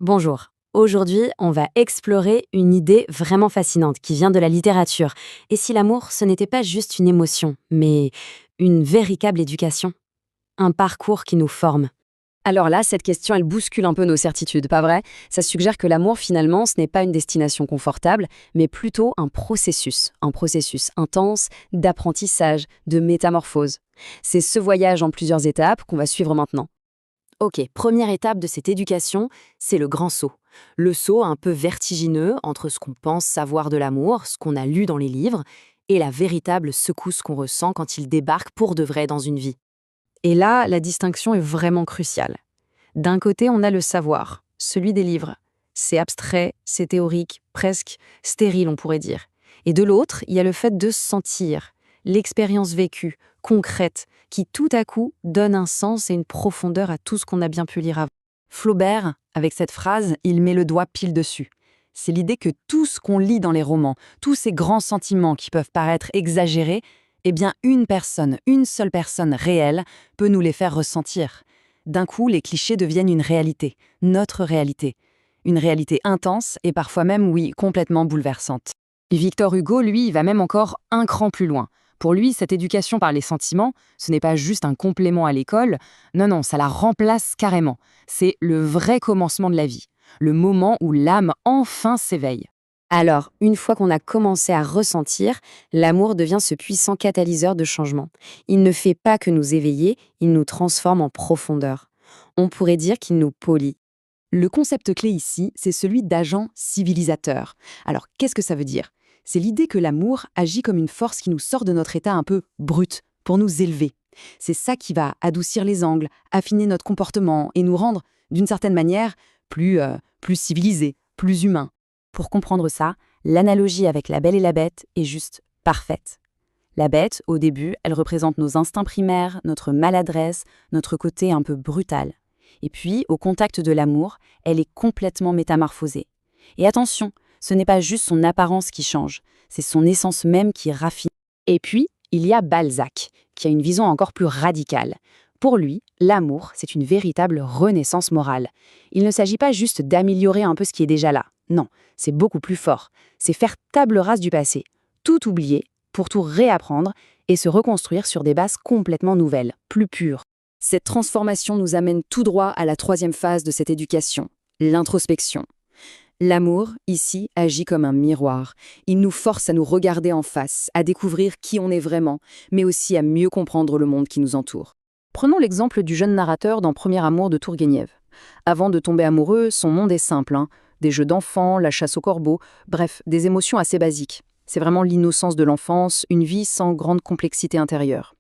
Bonjour. Aujourd'hui, on va explorer une idée vraiment fascinante qui vient de la littérature. Et si l'amour, ce n'était pas juste une émotion, mais une véritable éducation, un parcours qui nous forme. Alors là, cette question, elle bouscule un peu nos certitudes, pas vrai? Ça suggère que l'amour, finalement, ce n'est pas une destination confortable, mais plutôt un processus intense d'apprentissage, de métamorphose. C'est ce voyage en plusieurs étapes qu'on va suivre maintenant. Ok, première étape de cette éducation, c'est le grand saut. Le saut un peu vertigineux entre ce qu'on pense savoir de l'amour, ce qu'on a lu dans les livres, et la véritable secousse qu'on ressent quand il débarque pour de vrai dans une vie. Et là, la distinction est vraiment cruciale. D'un côté, on a le savoir, celui des livres. C'est abstrait, c'est théorique, presque stérile, on pourrait dire. Et de l'autre, il y a le fait de sentir, l'expérience vécue, concrète, qui tout à coup donne un sens et une profondeur à tout ce qu'on a bien pu lire avant. Flaubert, avec cette phrase, il met le doigt pile dessus. C'est l'idée que tout ce qu'on lit dans les romans, tous ces grands sentiments qui peuvent paraître exagérés, eh bien une seule personne réelle, peut nous les faire ressentir. D'un coup, les clichés deviennent une réalité, notre réalité. Une réalité intense et parfois même, oui, complètement bouleversante. Et Victor Hugo, lui, il va même encore un cran plus loin. Pour lui, cette éducation par les sentiments, ce n'est pas juste un complément à l'école, non, ça la remplace carrément. C'est le vrai commencement de la vie, le moment où l'âme enfin s'éveille. Alors, une fois qu'on a commencé à ressentir, l'amour devient ce puissant catalyseur de changement. Il ne fait pas que nous éveiller, il nous transforme en profondeur. On pourrait dire qu'il nous polit. Le concept clé ici, c'est celui d'agent civilisateur. Alors, qu'est-ce que ça veut dire? C'est l'idée que l'amour agit comme une force qui nous sort de notre état un peu brut, pour nous élever. C'est ça qui va adoucir les angles, affiner notre comportement et nous rendre, d'une certaine manière, plus civilisés, plus humains. Pour comprendre ça, l'analogie avec la Belle et la Bête est juste parfaite. La bête, au début, elle représente nos instincts primaires, notre maladresse, notre côté un peu brutal. Et puis, au contact de l'amour, elle est complètement métamorphosée. Et attention, ce n'est pas juste son apparence qui change, c'est son essence même qui raffine. Et puis, il y a Balzac, qui a une vision encore plus radicale. Pour lui, l'amour, c'est une véritable renaissance morale. Il ne s'agit pas juste d'améliorer un peu ce qui est déjà là. Non, c'est beaucoup plus fort. C'est faire table rase du passé, tout oublier, pour tout réapprendre et se reconstruire sur des bases complètement nouvelles, plus pures. Cette transformation nous amène tout droit à la troisième phase de cette éducation, l'introspection. L'amour, ici, agit comme un miroir. Il nous force à nous regarder en face, à découvrir qui on est vraiment, mais aussi à mieux comprendre le monde qui nous entoure. Prenons l'exemple du jeune narrateur dans Premier amour de Tourgueniev. Avant de tomber amoureux, son monde est simple, hein. Des jeux d'enfants, la chasse aux corbeaux, bref, des émotions assez basiques. C'est vraiment l'innocence de l'enfance, une vie sans grande complexité intérieure.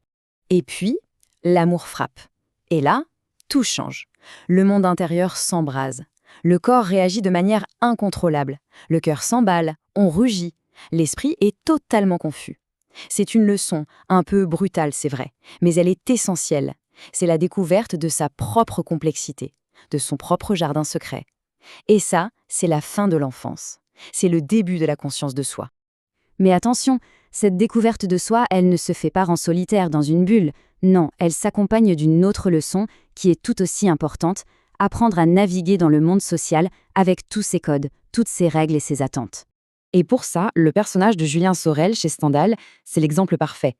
Et puis, l'amour frappe. Et là, tout change. Le monde intérieur s'embrase. Le corps réagit de manière incontrôlable. Le cœur s'emballe, on rugit. L'esprit est totalement confus. C'est une leçon, un peu brutale, c'est vrai, mais elle est essentielle. C'est la découverte de sa propre complexité, de son propre jardin secret. Et ça, c'est la fin de l'enfance. C'est le début de la conscience de soi. Mais attention, cette découverte de soi, elle ne se fait pas en solitaire dans une bulle. Non, elle s'accompagne d'une autre leçon qui est tout aussi importante, apprendre à naviguer dans le monde social avec tous ses codes, toutes ses règles et ses attentes. Et pour ça, le personnage de Julien Sorel chez Stendhal, c'est l'exemple parfait.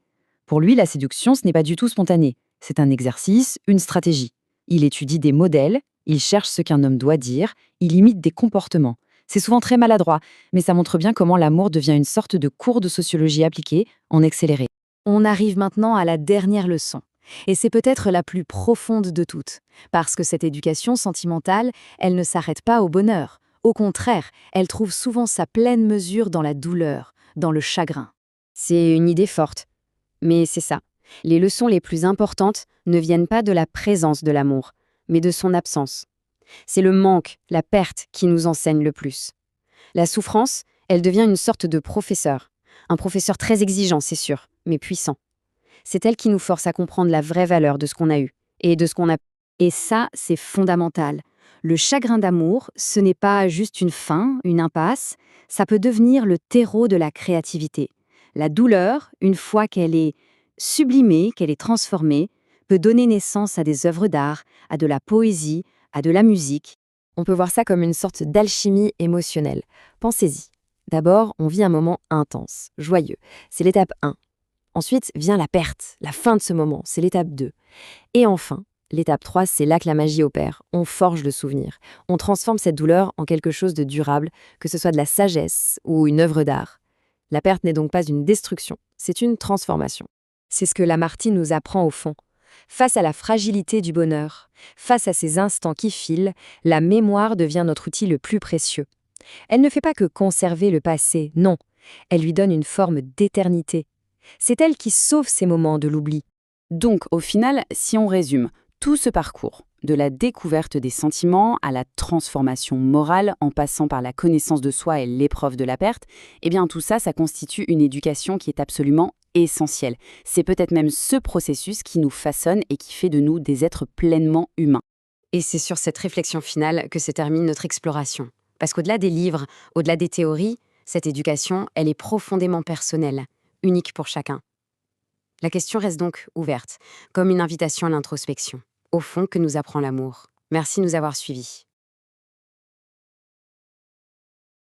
Pour lui, la séduction, ce n'est pas du tout spontané. C'est un exercice, une stratégie. Il étudie des modèles, il cherche ce qu'un homme doit dire, il imite des comportements. C'est souvent très maladroit, mais ça montre bien comment l'amour devient une sorte de cours de sociologie appliquée, en accéléré. On arrive maintenant à la dernière leçon. Et c'est peut-être la plus profonde de toutes, parce que cette éducation sentimentale, elle ne s'arrête pas au bonheur. Au contraire, elle trouve souvent sa pleine mesure dans la douleur, dans le chagrin. C'est une idée forte, mais c'est ça. Les leçons les plus importantes ne viennent pas de la présence de l'amour, mais de son absence. C'est le manque, la perte qui nous enseigne le plus. La souffrance, elle devient une sorte de professeur. Un professeur très exigeant, c'est sûr, mais puissant. C'est elle qui nous force à comprendre la vraie valeur de ce qu'on a eu et de ce qu'on a. Et ça, c'est fondamental. Le chagrin d'amour, ce n'est pas juste une fin, une impasse, ça peut devenir le terreau de la créativité. La douleur, une fois qu'elle est sublimée, qu'elle est transformée, peut donner naissance à des œuvres d'art, à de la poésie, à de la musique. On peut voir ça comme une sorte d'alchimie émotionnelle. Pensez-y. D'abord, on vit un moment intense, joyeux. C'est l'étape 1. Ensuite vient la perte, la fin de ce moment, c'est l'étape 2. Et enfin, l'étape 3, c'est là que la magie opère. On forge le souvenir. On transforme cette douleur en quelque chose de durable, que ce soit de la sagesse ou une œuvre d'art. La perte n'est donc pas une destruction, c'est une transformation. C'est ce que Lamartine nous apprend au fond. Face à la fragilité du bonheur, face à ces instants qui filent, la mémoire devient notre outil le plus précieux. Elle ne fait pas que conserver le passé, non. Elle lui donne une forme d'éternité. C'est elle qui sauve ces moments de l'oubli. Donc, au final, si on résume, tout ce parcours, de la découverte des sentiments à la transformation morale en passant par la connaissance de soi et l'épreuve de la perte, eh bien tout ça, ça constitue une éducation qui est absolument essentielle. C'est peut-être même ce processus qui nous façonne et qui fait de nous des êtres pleinement humains. Et c'est sur cette réflexion finale que se termine notre exploration. Parce qu'au-delà des livres, au-delà des théories, cette éducation, elle est profondément personnelle, unique pour chacun. La question reste donc ouverte, comme une invitation à l'introspection. Au fond, que nous apprend l'amour? Merci de nous avoir suivis.